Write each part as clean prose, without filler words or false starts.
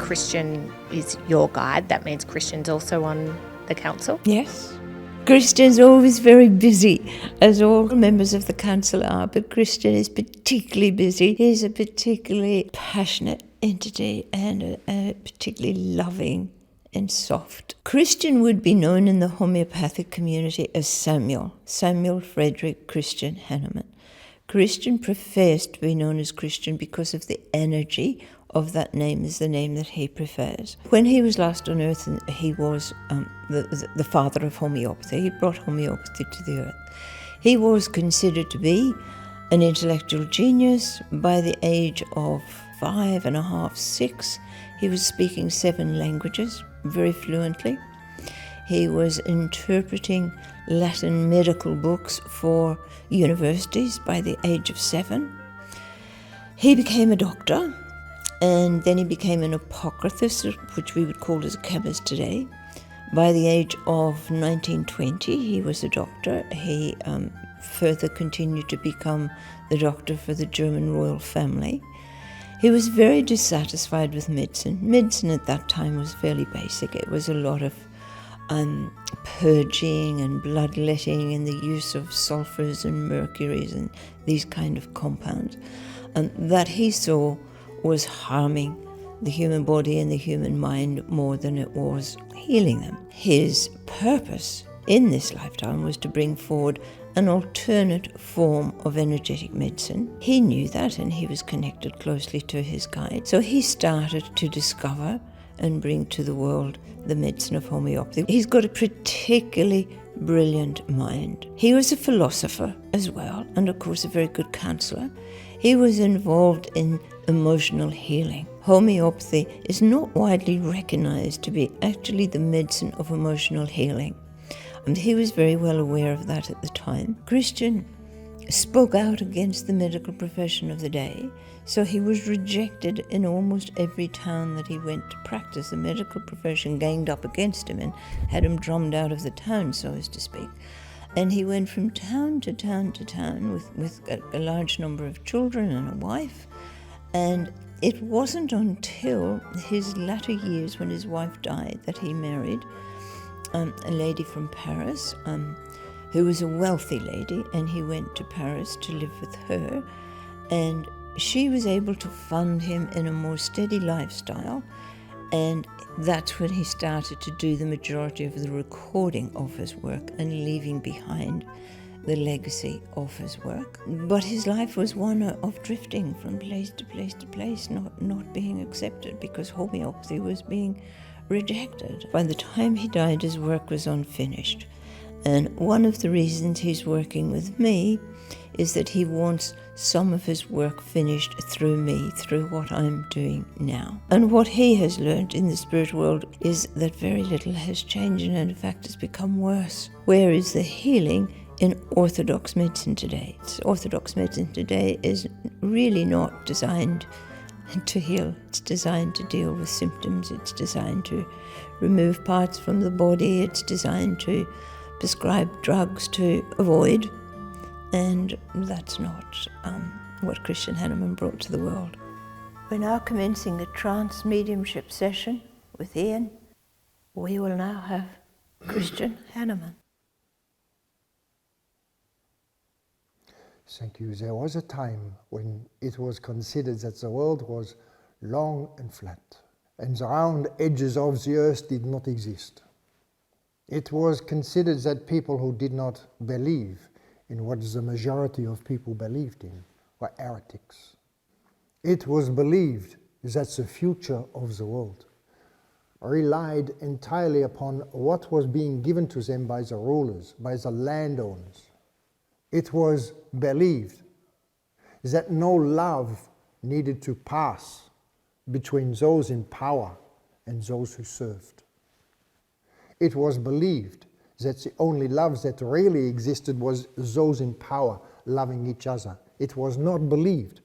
Kristian is your guide. That means Kristian's also on the council? Yes. Kristian's always very busy, as all members of the council are, but Kristian is particularly busy. He's a particularly passionate entity and a particularly loving and soft. Kristian would be known in the homeopathic community as Samuel Frederick Kristian Hahnemann. Kristian prefers to be known as Kristian because of the energy of that name is the name that he prefers. When he was last on earth, he was the father of homeopathy. He brought homeopathy to the earth. He was considered to be an intellectual genius. By the age of 5.5, 6, he was speaking 7 languages very fluently. He was interpreting Latin medical books for universities by the age of 7. He became a doctor, and then he became an apocrithist, which we would call as a chemist today. By the age of 1920, he was a doctor. He further continued to become the doctor for the German royal family. He was very dissatisfied with medicine. Medicine at that time was fairly basic. It was a lot of purging and bloodletting and the use of sulfurs and mercuries and these kind of compounds. And that he saw was harming the human body and the human mind more than it was healing them. His purpose in this lifetime was to bring forward an alternate form of energetic medicine. He knew that, and he was connected closely to his guide. So he started to discover and bring to the world the medicine of homeopathy. He's got a particularly brilliant mind. He was a philosopher as well, and of course a very good counselor. He was involved in emotional healing. Homeopathy is not widely recognized to be actually the medicine of emotional healing. And he was very well aware of that at the time. Kristian spoke out against the medical profession of the day, so he was rejected in almost every town that he went to practice. The medical profession ganged up against him and had him drummed out of the town, so as to speak. And he went from town to town to town with a large number of children and a wife. And it wasn't until his latter years, when his wife died, that he married a lady from Paris, who was a wealthy lady, and he went to Paris to live with her. And she was able to fund him in a more steady lifestyle, and that's when he started to do the majority of the recording of his work and leaving behind the legacy of his work. But his life was one of drifting from place to place to place, not being accepted because homeopathy was being rejected. By the time he died, his work was unfinished. And one of the reasons he's working with me is that he wants some of his work finished through me, through what I'm doing now. And what he has learned in the spirit world is that very little has changed, and in fact it's become worse. Where is the healing in orthodox medicine today? Orthodox medicine today is really not designed to heal. It's designed to deal with symptoms. It's designed to remove parts from the body. It's designed to prescribe drugs to avoid. And that's not what Kristian Hahnemann brought to the world. We're now commencing a trance mediumship session with Ian. We will now have Kristian Hahnemann. Thank you. There was a time when it was considered that the world was long and flat, and the round edges of the earth did not exist. It was considered that people who did not believe in what the majority of people believed in were heretics. It was believed that the future of the world relied entirely upon what was being given to them by the rulers, by the landowners. It was believed that no love needed to pass between those in power and those who served. It was believed that the only love that really existed was those in power loving each other. It was not believed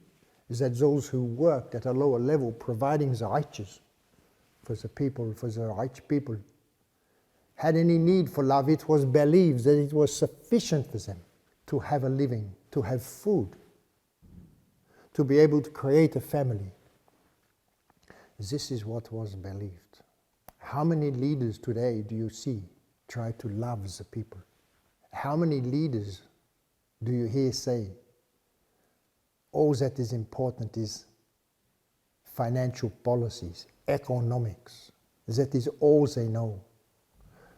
that those who worked at a lower level providing the righteous for the people, for the rich people, had any need for love. It was believed that it was sufficient for them to have a living, to have food, to be able to create a family. This is what was believed. How many leaders today do you see try to love the people? How many leaders do you hear say, all that is important is financial policies, economics. That is all they know.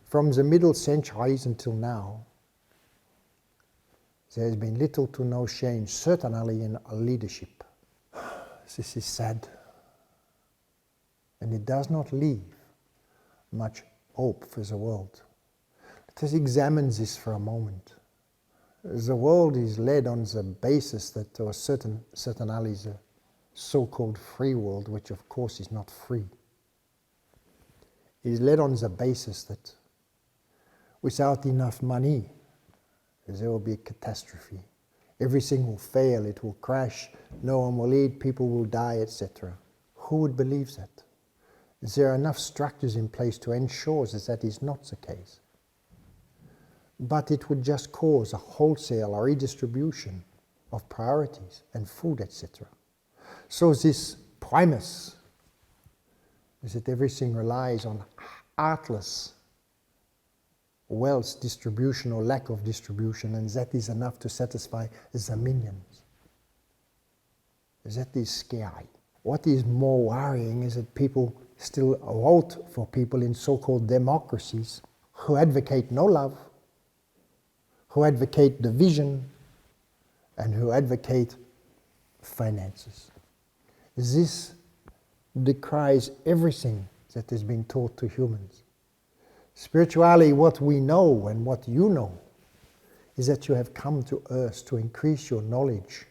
From the middle centuries until now, there has been little to no change, certainly in leadership. This is sad. And it does not leave much hope for the world. Let us examine this for a moment. The world is led on the basis that there are certainly the so-called free world, which of course is not free. It is led on the basis that without enough money, there will be a catastrophe. Everything will fail, it will crash, no one will eat, people will die, etc. Who would believe that? There are enough structures in place to ensure that that is not the case. But it would just cause a wholesale redistribution of priorities and food, etc. So this premise is that everything relies on artless wealth distribution or lack of distribution, and that is enough to satisfy the minions. That is scary. What is more worrying is that people still vote for people in so-called democracies who advocate no love, who advocate division, and who advocate finances. This decries everything that has been taught to humans. Spirituality, what we know and what you know, is that you have come to earth to increase your knowledge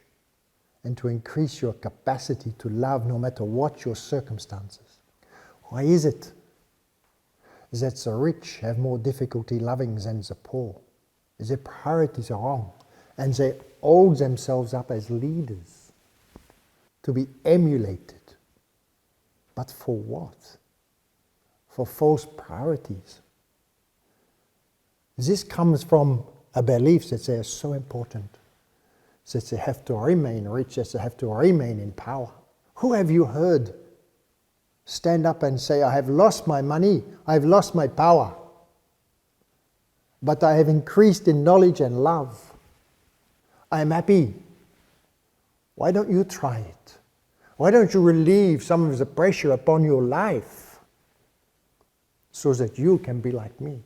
and to increase your capacity to love no matter what your circumstances. Why is it that the rich have more difficulty loving than the poor? Their priorities are wrong, and they hold themselves up as leaders to be emulated. But for what? For false priorities. This comes from a belief that they are so important, that they have to remain rich, that they have to remain in power. Who have you heard stand up and say, I have lost my money, I have lost my power, but I have increased in knowledge and love. I am happy. Why don't you try it? Why don't you relieve some of the pressure upon your life so that you can be like me?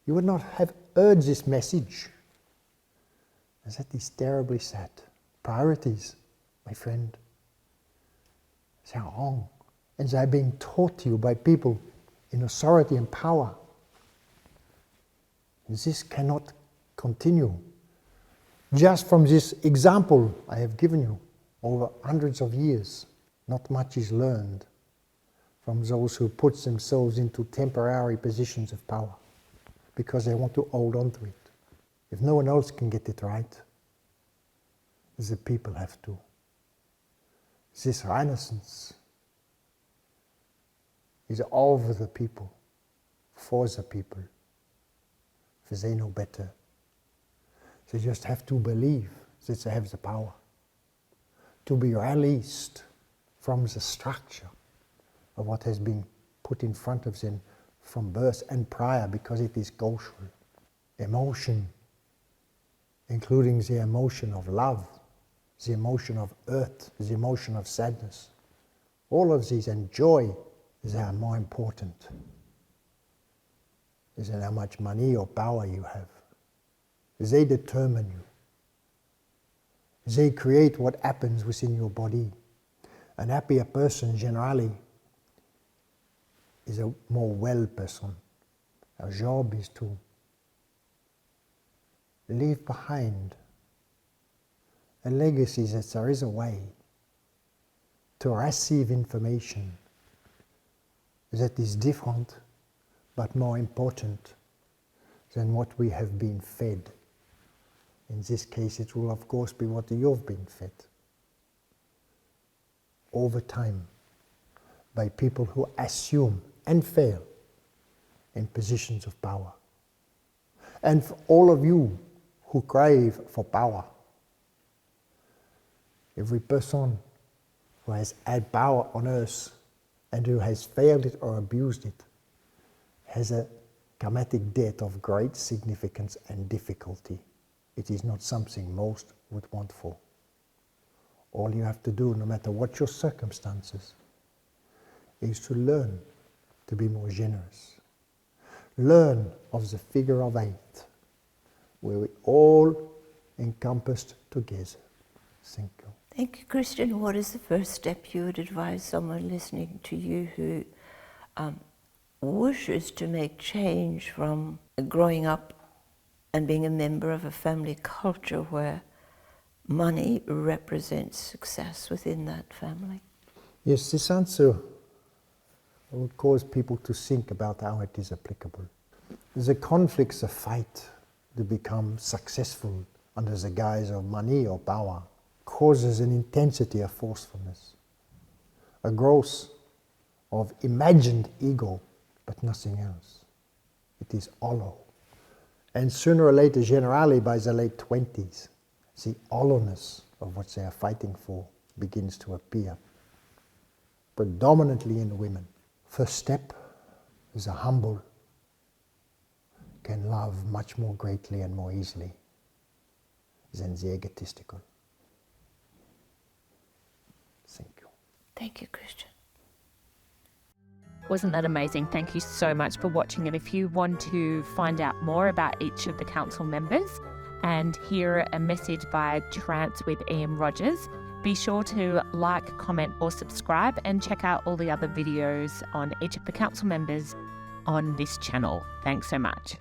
You would not have heard this message. And that is terribly sad. Priorities, my friend, they are wrong. And they are being taught to you by people in authority and power. And this cannot continue. Just from this example I have given you, over hundreds of years, not much is learned from those who put themselves into temporary positions of power because they want to hold on to it. If no one else can get it right, the people have to. This Renaissance is over the people, for the people, because they know better. They just have to believe that they have the power to be released from the structure of what has been put in front of them from birth and prior, because it is cultural. Emotion, including the emotion of love, the emotion of earth, the emotion of sadness, all of these, and joy, they are more important than how much money or power you have. They determine you. They create what happens within your body. An happier person generally is a more well person. Our job is to leave behind a legacy that there is a way to receive information that is different but more important than what we have been fed. In this case, it will of course be what you've been fed over time by people who assume and fail in positions of power. And for all of you who crave for power, every person who has had power on earth and who has failed it or abused it, has a karmatic debt of great significance and difficulty. It is not something most would want for. All you have to do, no matter what your circumstances, is to learn to be more generous. Learn of the figure of 8, where we all encompassed together. Thank you. Thank you, Kristian. What is the first step you would advise someone listening to you who wishes to make change from growing up and being a member of a family culture where money represents success within that family? Yes, this answer would cause people to think about how it is applicable. The conflicts, a fight to become successful under the guise of money or power, causes an intensity of forcefulness, a growth of imagined ego, but nothing else. It is hollow. And sooner or later, generally by the late 20s, the hollowness of what they are fighting for begins to appear, predominantly in women. First step is the humble can love much more greatly and more easily than the egotistical. Thank you. Thank you, Kristian. Wasn't that amazing? Thank you so much for watching. And if you want to find out more about each of the council members and hear a message by Trance with Ian Rogers, be sure to like, comment or subscribe and check out all the other videos on each of the council members on this channel. Thanks so much.